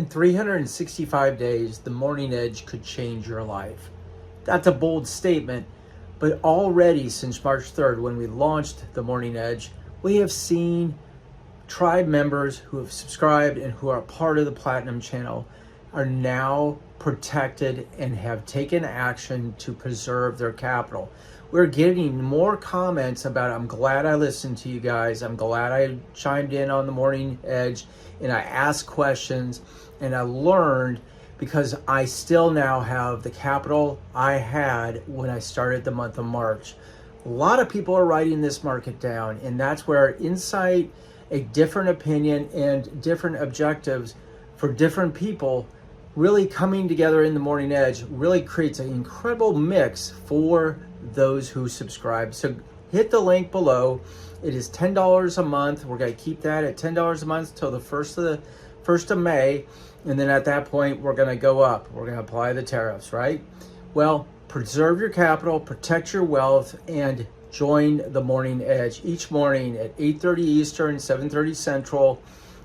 In 365 days, the morning edge could change your life. That's a bold statement, but already since March 3rd, when we launched the morning edge, we have seen tribe members who have subscribed and who are part of the Platinum channel are now protected and have taken action to preserve their capital. We're getting more comments about, I'm glad I listened to you guys. I'm glad I chimed in on the morning edge and I asked questions and I learned, because I still now have the capital I had when I started the month of March. A lot of people are writing this market down, and that's where insight, a different opinion, and different objectives for different people really coming together in the morning edge really creates an incredible mix for those who subscribe. So hit the link below. It is $10 a month. We're going to keep that at $10 a month till the first of May. And then at that point, we're going to go up. We're going to apply the tariffs, right? Well, preserve your capital, protect your wealth, and join the morning edge each morning at 8:30 Eastern, 7:30 Central.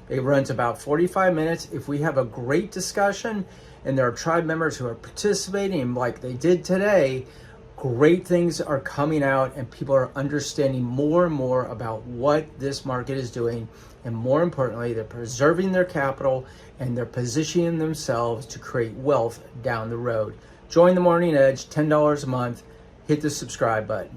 It runs about 45 minutes. If we have a great discussion and there are tribe members who are participating like they did today, great things are coming out and people are understanding more and more about what this market is doing. And more importantly, they're preserving their capital and they're positioning themselves to create wealth down the road. Join the morning edge, $10 a month. Hit the subscribe button.